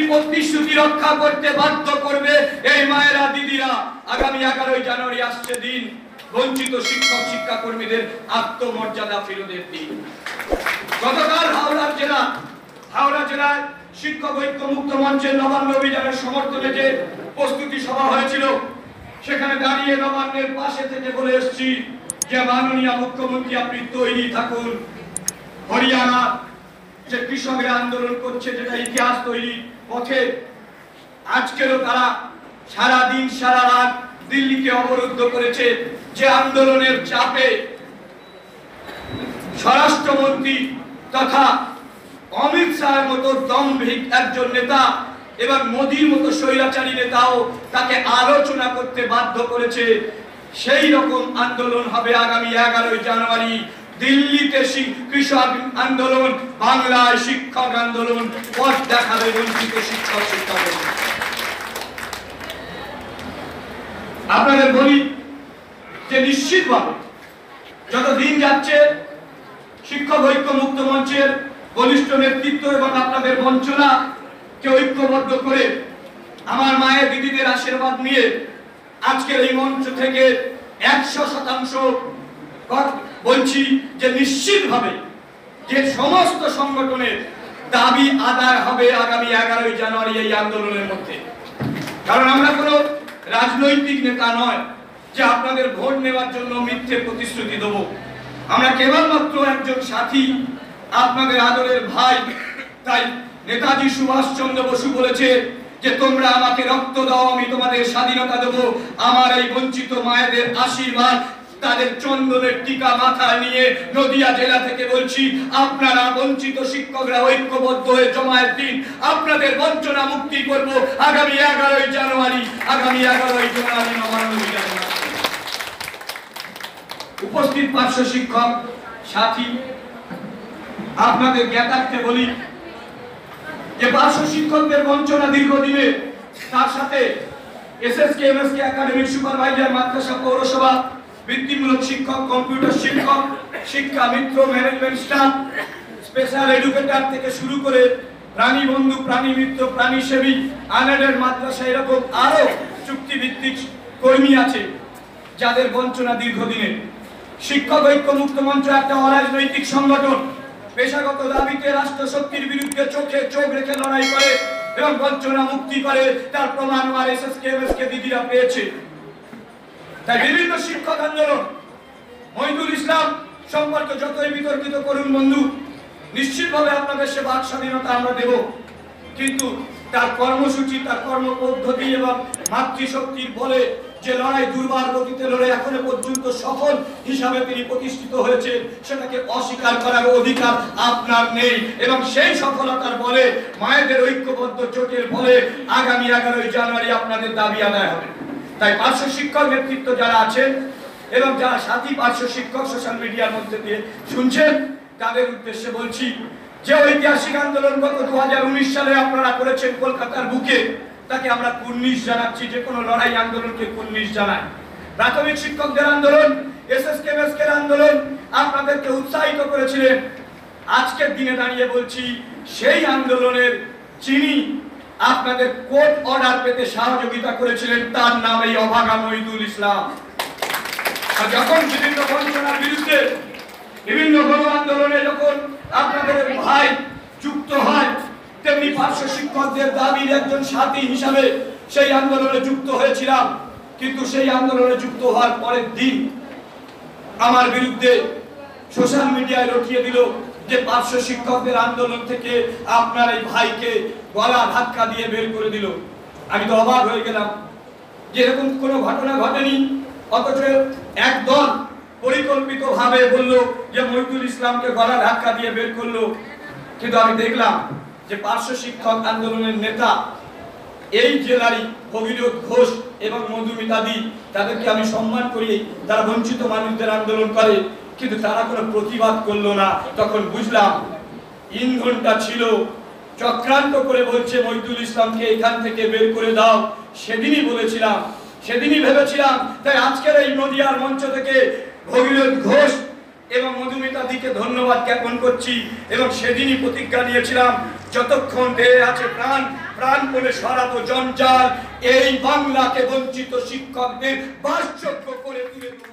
প্রতিশ্রুতি রক্ষা করতে বাধ্য করবে এই মায়েরা দিদিরা। আগামী 11 জানুয়ারি আসছে দিন, বঞ্চিত শিক্ষক শিক্ষা কর্মীদের আত্মমর্যাদা ফেরতের দিন। গতকাল হাওড়া জেলায় শিক্ষক ঐক্য মুক্ত মঞ্চের নবান্ন অভিযানের সমর্থনে যে প্রস্তুতি সভা হয়েছিল, সেখানে দাঁড়িয়ে নবান্নের পাশে থেকে বলে এসেছি যে মাননীয় মুখ্যমন্ত্রী আপনি তৈরি থাকুন। হরিয়ানা যে কৃষকরা আন্দোলন করছে, যেটা ইতিহাস তৈরি পথে, আজকেরও তারা সারা দিন সারা রাত দিল্লিকে অবরুদ্ধ করেছে। যে আন্দোলনের চাপে স্বরাষ্ট্রমন্ত্রী তথা অমিত শাহের মতো দম্ভিক একজন নেতা এবং মোদীর মতো স্বৈরাচারী নেতাও তাকে আলোচনা করতে বাধ্য করেছে। সেই রকম আন্দোলন হবে আগামী 11 জানুয়ারি। দিল্লিতে কৃষক আন্দোলন, বাংলায় শিক্ষক আন্দোলন, পথ দেখাবে বঞ্চিত শিক্ষক শিক্ষা। আপনাদের বলি যে নিশ্চিতভাবে যত দিন যাচ্ছে শিক্ষক ঐক্য মুক্ত মঞ্চের বলিষ্ঠ নেতৃত্ব এবং আপনাদের বঞ্চনাকে ঐক্যবদ্ধ করে আমার মায়ের দিদিদের আশীর্বাদ নিয়ে আজকের এই মঞ্চ থেকে 100% বলছি যে নিশ্চিতভাবে যে সমস্ত সংগঠনের দাবি আদায় হবে আগামী 11 জানুয়ারি এই আন্দোলনের মধ্যে। কারণ আমরা কোনো রাজনৈতিক নেতা নয় যে আপনাদের ভোট নেওয়ার জন্য মিথ্যে প্রতিশ্রুতি দেব। আমরা কেবলমাত্র একজন সাথী, আপনাদের আদরের ভাই। তাই নেতাজি সুভাষচন্দ্র বসু বলেছে যে তোমরা আমাকে রক্ত দাও, আমি তোমাদের স্বাধীনতা দেব। আমার এই বঞ্চিত মায়েদের আশীর্বাদ, তাদের চন্দনের টিকা মাথায় নিয়ে নদিয়া জেলা থেকে বলছি, আপনারা বঞ্চিত শিক্ষকরা ঐক্যবদ্ধ হয়ে জমায়েত দিন। আপনাদের বঞ্চনা মুক্তি করব আগামী 11 জানুয়ারি। উপস্থিত পার্শ্ব শিক্ষক সাথী, আপনাদের জ্ঞাতার্থে বলি যে পার্শ্ব শিক্ষকদের বঞ্চনা দীর্ঘদিনের, তার সাথে এসএসকে এমএসকে একাডেমিক সুপারভাইজার, মাদ্রাসা পৌরসভা, বৃত্তিমূলক শিক্ষক, কম্পিউটার শিক্ষক, শিক্ষা মিত্র, ম্যানেজমেন্ট স্টাফ, স্পেশাল এডুকেটর থেকে শুরু করে প্রাণী বন্ধু, প্রাণী মিত্র, প্রাণী সেবী, আনএডেড মাদ্রাসা, এরকম আরো চুক্তিভিত্তিক কর্মী আছে যাদের বঞ্চনা দীর্ঘদিনের। শিক্ষক ঐক্য মুক্ত মঞ্চ একটা অরাজনৈতিক সংগঠন, পেশাগত দাবিতে রাষ্ট্রশক্তির বিরুদ্ধে চোখে চোখ রেখে লড়াই করে এবং বঞ্চনা মুক্তি করে। তার প্রমাণ আমার এসএসকে এমএসকে দিদিরা পেয়েছে। তাই বিভিন্ন শিক্ষক আন্দোলন, মহিদুল ইসলাম সম্পর্কে যতই বিতর্কিত করুন বন্ধু, নিশ্চিতভাবে আপনাদের সে বাক স্বাধীনতা আমরা দেব, কিন্তু তার কর্মসূচি, তার কর্মপদ্ধতি এবং মাতৃশক্তির বলে যে লড়াই দুর্বার গতিতে লড়ে এখনো পর্যন্ত সফল হিসাবে তিনি প্রতিষ্ঠিত হয়েছে, সেটাকে অস্বীকার করার অধিকার আপনার নেই। এবং সেই সফলতার বলে, মায়েদের ঐক্যবদ্ধ জোটের বলে আগামী 11 জানুয়ারি আপনাদের দাবি আদায় হবে। তাই পার্শ্ব শিক্ষক নেতৃত্ব যারা আছেন এবং যারা সাথী পার্শ্ব শিক্ষক সোশ্যাল মিডিয়ার মধ্যে দিয়ে শুনছেন, তাদের উদ্দেশ্যে বলছি যে ঐতিহাসিক আন্দোলন গত 2019 সালে আপনারা করেছেন কলকাতার বুকে, তাকে আমরা কুর্নিশ জানাচ্ছি। যে কোনো লড়াই আন্দোলনকে কুর্নিশ জানায়। প্রাথমিক শিক্ষকদের আন্দোলন, এসএসকে এমএসকে আন্দোলন আপনাদেরকে উৎসাহিত করেছিলেন। আজকের দিনে দাঁড়িয়ে বলছি, সেই আন্দোলনের যিনি আপনাদের কোর্ট অর্ডার পেতে সহযোগিতা করেছিলেন, তার নাম এই অভাগা মহিদুল ইসলাম। আর যখন বিভিন্ন বঞ্চনার বিরুদ্ধে বিভিন্ন গণ আন্দোলনে যখন আপনাদের ভাই যুক্ত হয়, তেমনি পার্শ্ব শিক্ষকদের দাবির একজন সাথী হিসাবে সেই আন্দোলনে যুক্ত হয়েছিলাম। কিন্তু সেই আন্দোলনে যুক্ত হওয়ার পরের দিন আমার বিরুদ্ধে সোশ্যাল মিডিয়ায় রটিয়ে দিল যে পার্শ্ব শিক্ষকদের আন্দোলন থেকে আপনার এই ভাইকে গলা ধাক্কা দিয়ে বের করে দিল। আমি তো অবাক হয়ে গেলাম যে এরকম কোনো ঘটনা ঘটেনি, অথচ একদল পরিকল্পিতভাবে বলল যে মহিদুল ইসলামকে গলা ধাক্কা দিয়ে বের করলো। কিন্তু আমি দেখলাম যে পার্শ্ব শিক্ষক আন্দোলনের নেতা এই জেলারই ভগীরথ ঘোষ এবং মধুমিতা দি, তাদেরকে আমি সম্মান করি, তারা বঞ্চিত মানুষদের আন্দোলন করে, কিন্তু তারা কোনো প্রতিবাদ করলো না। তখন বুঝলাম ইন্ধনটা ছিল চক্রান্ত করে বলছে মহিদুল ইসলামকে এখান থেকে বের করে দাও। সেদিনই বলেছিলাম, সেদিনই ভেবেছিলাম। তাই আজকের এই নদিয়ার মঞ্চ থেকে ভগীরথ ঘোষ এবং মধুমিতা দিকে ধন্যবাদ জ্ঞাপন করছি। এবং সেদিনই প্রতিজ্ঞা নিয়েছিলাম, যতক্ষণ দেহে আছে প্রাণ, প্রাণপণে সরাবো জঞ্জাল, এই বাংলাকে বঞ্চিত শিক্ষকদের বাসযোগ্য করে তুলে দেবো।